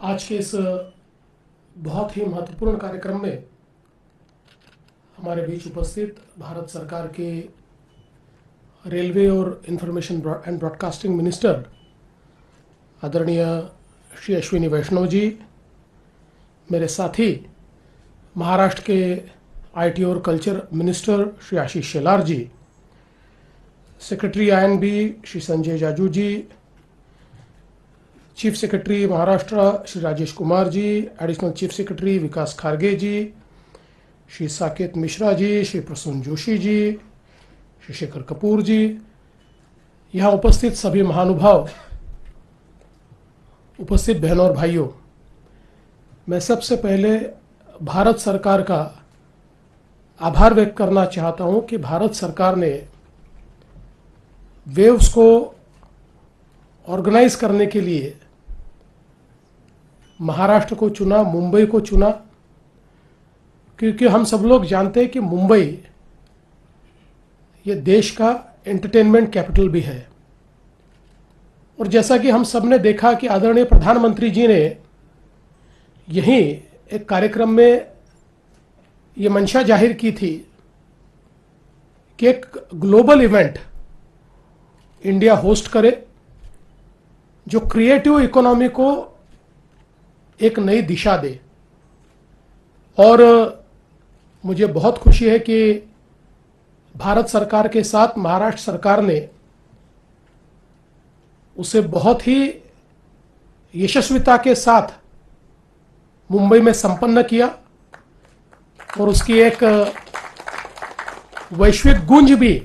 आज के इस बहुत ही महत्वपूर्ण कार्यक्रम में हमारे बीच उपस्थित भारत सरकार के रेलवे और इंफॉर्मेशन एंड ब्रॉडकास्टिंग मिनिस्टर आदरणीय श्री अश्विनी वैष्णव जी, मेरे साथी महाराष्ट्र के आईटी और कल्चर मिनिस्टर श्री आशीष शेलार जी, सेक्रेटरी आईएनबी श्री संजय जाजू जी, chief secretary Maharashtra Shri Rajesh Kumar ji, additional chief secretary विकास खारगे जी, श्री साकेत मिश्रा जी, श्री प्रसून जोशी जी, श्री शेखर कपूर जी, यहाँ उपस्थित सभी महानुभाव, उपस्थित बहनों और भाइयों, मैं सबसे पहले भारत सरकार का आभार व्यक्त करना चाहता हूँ कि भारत सरकार ने वेव्स को ऑर्गेनाइज करने के लिए महाराष्ट्र को चुना, मुंबई को चुना, क्योंकि हम सब लोग जानते हैं कि मुंबई ये देश का एंटरटेनमेंट कैपिटल भी है। और जैसा कि हम सब ने देखा कि आदरणीय प्रधानमंत्री जी ने यहीं एक कार्यक्रम में ये मंशा जाहिर की थी कि एक ग्लोबल इवेंट इंडिया होस्ट करे जो क्रिएटिव इकोनॉमी को एक नई दिशा दे। और मुझे बहुत खुशी है कि भारत सरकार के साथ महाराष्ट्र सरकार ने उसे बहुत ही यशस्विता के साथ मुंबई में संपन्न किया और उसकी एक वैश्विक गूंज भी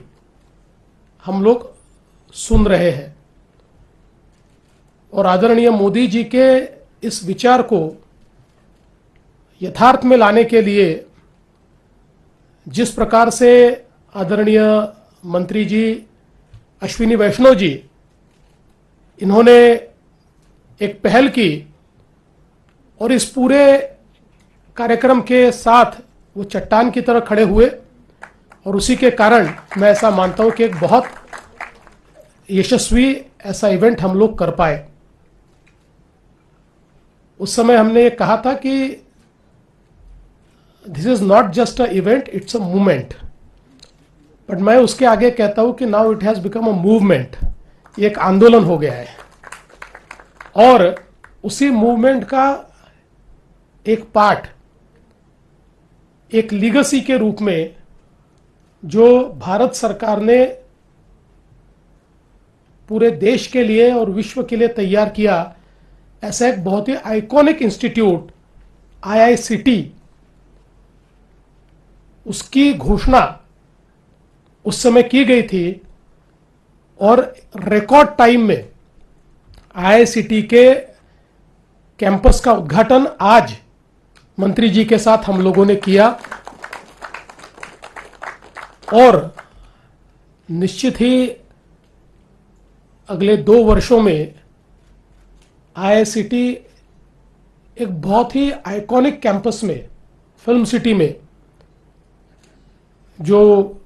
हम लोग सुन रहे हैं। और आदरणीय मोदी जी के इस विचार को यथार्थ में लाने के लिए जिस प्रकार से आदरणीय मंत्री जी अश्विनी वैष्णव जी इन्होंने एक पहल की और इस पूरे कार्यक्रम के साथ वो चट्टान की तरह खड़े हुए, और उसी के कारण मैं ऐसा मानता हूं कि एक बहुत यशस्वी ऐसा इवेंट हम लोग कर पाए। उस समय हमने ये कहा था कि this is not just a event, it's a movement. But मैं उसके आगे कहता हूं कि now it has become a movement, ये एक आंदोलन हो गया है। और उसी मूवमेंट का एक पार्ट, एक लीगेसी के रूप में जो भारत सरकार ने पूरे देश के लिए और विश्व के लिए तैयार किया, ऐसा एक बहुत ही आइकॉनिक इंस्टीट्यूट आईआईसीटी, उसकी घोषणा उस समय की गई थी। और रिकॉर्ड टाइम में आईआईसीटी के कैंपस का उद्घाटन आज मंत्री जी के साथ हम लोगों ने किया। और निश्चित ही अगले 2 वर्षों में आईआईसीटी एक बहुत ही आइकॉनिक कैंपस में, फिल्म सिटी में, जो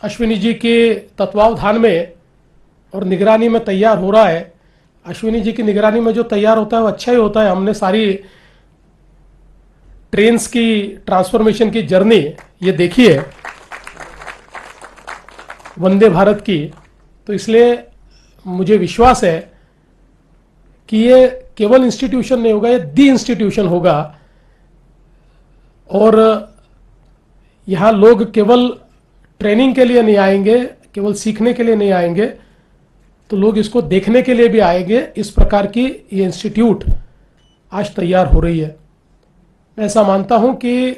अश्विनी जी के तत्वावधान में और निगरानी में तैयार हो रहा है। अश्विनी जी की निगरानी में जो तैयार होता है वो अच्छा ही होता है। हमने सारी ट्रेन्स की ट्रांसफॉर्मेशन की जर्नी ये देखी है, वंदे भारत की। तो इसलिए मुझे विश्वास है कि ये केवल इंस्टीट्यूशन नहीं होगा, ये दी इंस्टीट्यूशन होगा। और यहाँ लोग केवल ट्रेनिंग के लिए नहीं आएंगे, केवल सीखने के लिए नहीं आएंगे, तो लोग इसको देखने के लिए भी आएंगे। इस प्रकार की ये इंस्टीट्यूट आज तैयार हो रही है। मैं ऐसा मानता हूं कि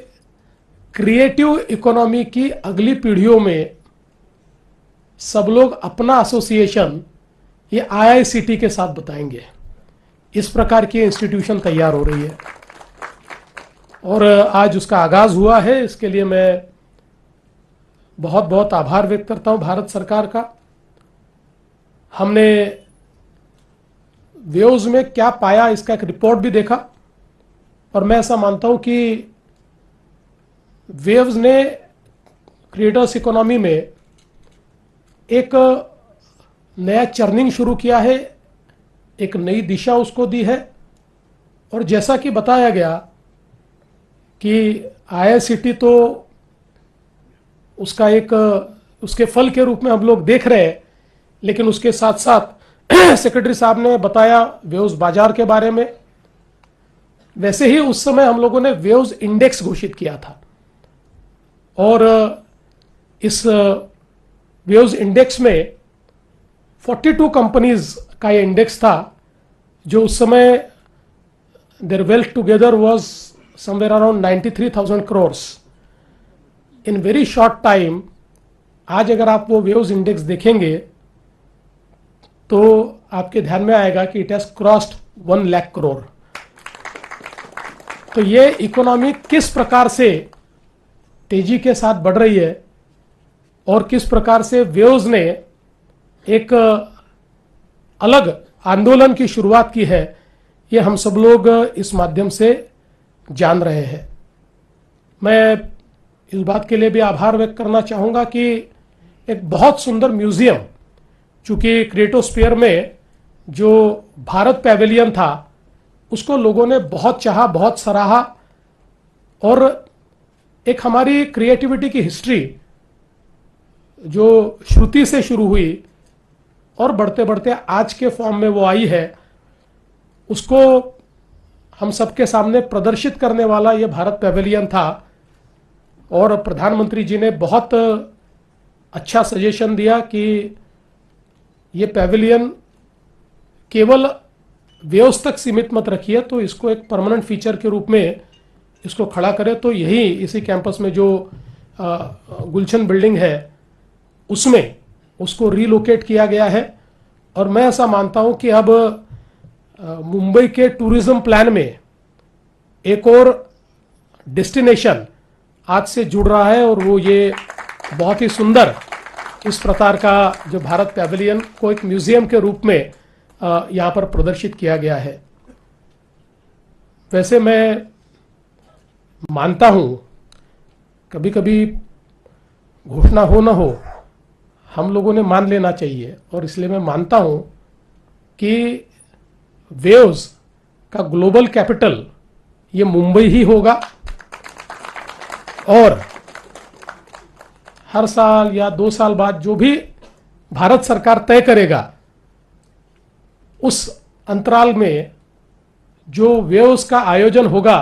क्रिएटिव इकोनॉमी की अगली पीढ़ियों में सब लोग अपना एसोसिएशन ये आईआईसीटी के साथ बताएंगे। इस प्रकार की इंस्टीट्यूशन तैयार हो रही है और आज उसका आगाज हुआ है। इसके लिए मैं बहुत बहुत आभार व्यक्त करता हूं भारत सरकार का। हमने वेव्स में क्या पाया इसका एक रिपोर्ट भी देखा, और मैं ऐसा मानता हूं कि वेव्स ने क्रिएटर्स इकोनॉमी में एक नया चर्निंग शुरू किया है, एक नई दिशा उसको दी है। और जैसा कि बताया गया कि IICT तो उसका एक उसके फल के रूप में हम लोग देख रहे हैं, लेकिन उसके साथ साथ सेक्रेटरी साहब ने बताया वेव्स बाजार के बारे में। वैसे ही उस समय हम लोगों ने वेव्स इंडेक्स घोषित किया था, और इस वेव्स इंडेक्स में 42 कंपनीज का ये इंडेक्स था, जो उस समय there wealth together was somewhere around 93,000 crores in very short time. आज अगर आप वो वेव्स इंडेक्स देखेंगे तो आपके ध्यान में आएगा कि it has crossed 1 lakh crore. तो ये इकोनॉमी किस प्रकार से तेजी के साथ बढ़ रही है और किस प्रकार से वेव्स ने एक अलग आंदोलन की शुरुआत की है, ये हम सब लोग इस माध्यम से जान रहे हैं। मैं इस बात के लिए भी आभार व्यक्त करना चाहूँगा कि एक बहुत सुंदर म्यूजियम, चूँकि क्रिएटोस्फीयर में जो भारत पैवेलियन था उसको लोगों ने बहुत चाहा, बहुत सराहा, और एक हमारी क्रिएटिविटी की हिस्ट्री जो श्रुति से शुरू हुई और बढ़ते बढ़ते आज के फॉर्म में वो आई है, उसको हम सबके सामने प्रदर्शित करने वाला ये भारत पैवेलियन था। और प्रधानमंत्री जी ने बहुत अच्छा सजेशन दिया कि ये पैवेलियन केवल वेव्स तक सीमित मत रखिए, तो इसको एक परमानेंट फीचर के रूप में इसको खड़ा करें। तो यही इसी कैंपस में जो गुलशन बिल्डिंग है उसमें उसको रीलोकेट किया गया है। और मैं ऐसा मानता हूं कि अब मुंबई के टूरिज्म प्लान में एक और डेस्टिनेशन आज से जुड़ रहा है, और वो ये बहुत ही सुंदर इस प्रकार का जो भारत पैवेलियन को एक म्यूजियम के रूप में यहाँ पर प्रदर्शित किया गया है। वैसे मैं मानता हूँ कभी कभी घोषणा हो ना हो, हम लोगों ने मान लेना चाहिए, और इसलिए मैं मानता हूँ कि वेव्स का ग्लोबल कैपिटल ये मुंबई ही होगा। और हर साल या 2 साल बाद जो भी भारत सरकार तय करेगा, उस अंतराल में जो वेव्स का आयोजन होगा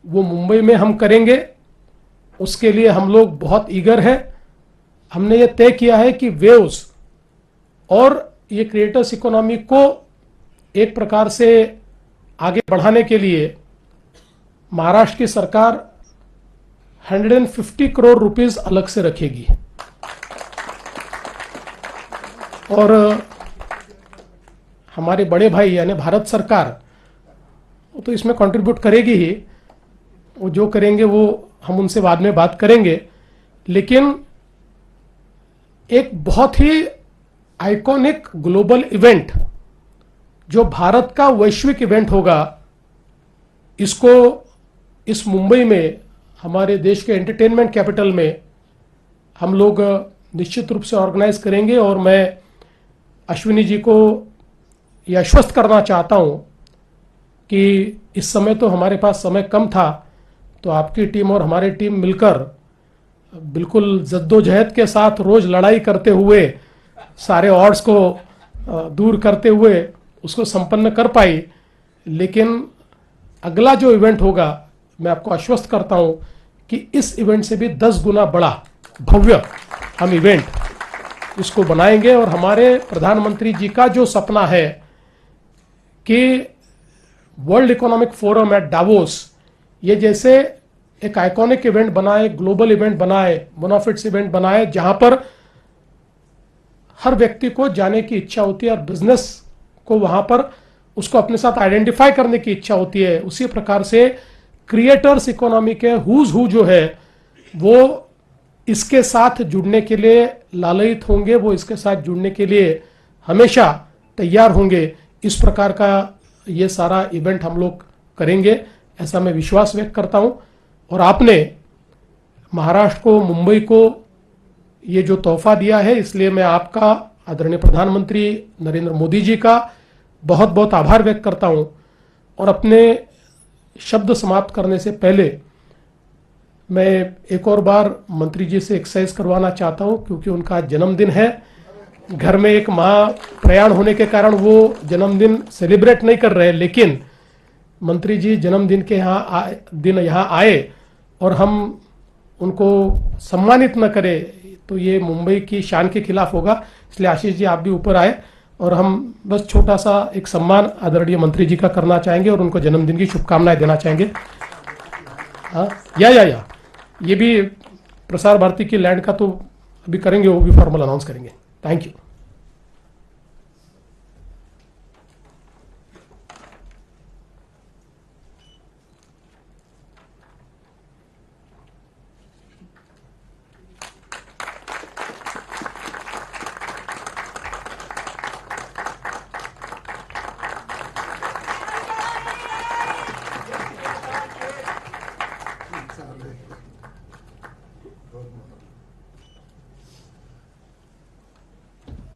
वो मुंबई में हम करेंगे। उसके लिए हम लोग बहुत ईगर हैं। हमने ये तय किया है कि वेव्स और ये क्रिएटर्स इकोनॉमी को एक प्रकार से आगे बढ़ाने के लिए महाराष्ट्र की सरकार 150 करोड़ रुपीस अलग से रखेगी, और हमारे बड़े भाई यानी भारत सरकार वो तो इसमें कंट्रीब्यूट करेगी ही। वो जो करेंगे वो हम उनसे बाद में बात करेंगे, लेकिन एक बहुत ही आइकॉनिक ग्लोबल इवेंट जो भारत का वैश्विक इवेंट होगा, इसको इस मुंबई में हमारे देश के एंटरटेनमेंट कैपिटल में हम लोग निश्चित रूप से ऑर्गेनाइज करेंगे। और मैं अश्विनी जी को यह आश्वस्त करना चाहता हूं कि इस समय तो हमारे पास समय कम था, तो आपकी टीम और हमारी टीम मिलकर बिल्कुल जद्दोजहद के साथ रोज लड़ाई करते हुए, सारे ऑड्स को दूर करते हुए उसको संपन्न कर पाई। लेकिन अगला जो इवेंट होगा, मैं आपको आश्वस्त करता हूं कि इस इवेंट से भी 10 गुना बड़ा भव्य हम इवेंट इसको बनाएंगे। और हमारे प्रधानमंत्री जी का जो सपना है कि world economic forum eight Davos ये जैसे एक आइकॉनिक इवेंट बनाए, ग्लोबल इवेंट बनाए, बोनाफिट्स इवेंट बनाए, जहां पर हर व्यक्ति को जाने की इच्छा होती है और बिजनेस को वहां पर उसको अपने साथ आइडेंटिफाई करने की इच्छा होती है। उसी प्रकार से क्रिएटर्स इकोनॉमी के हुज हु जो है वो इसके साथ जुड़ने के लिए लालयित होंगे, वो इसके साथ जुड़ने के लिए हमेशा तैयार होंगे। इस प्रकार का ये सारा इवेंट हम लोग करेंगे, ऐसा मैं विश्वास व्यक्त करता हूं। और आपने महाराष्ट्र को, मुंबई को ये जो तोहफा दिया है, इसलिए मैं आपका, आदरणीय प्रधानमंत्री नरेंद्र मोदी जी का बहुत बहुत आभार व्यक्त करता हूं। और अपने शब्द समाप्त करने से पहले मैं एक और बार मंत्री जी से एक्सरसाइज करवाना चाहता हूं, क्योंकि उनका जन्मदिन है। घर में एक महा प्रयाण होने के कारण वो जन्मदिन सेलिब्रेट नहीं कर रहे, लेकिन मंत्री जी जन्मदिन के दिन यहाँ आए और हम उनको सम्मानित न करें तो ये मुंबई की शान के खिलाफ होगा। इसलिए आशीष जी आप भी ऊपर आए और हम बस छोटा सा एक सम्मान आदरणीय मंत्री जी का करना चाहेंगे और उनको जन्मदिन की शुभकामनाएं देना चाहेंगे। हाँ, या ये भी प्रसार भारती की लैंड का तो अभी करेंगे, वो भी फॉर्मल अनाउंस करेंगे। Thank you. बहुत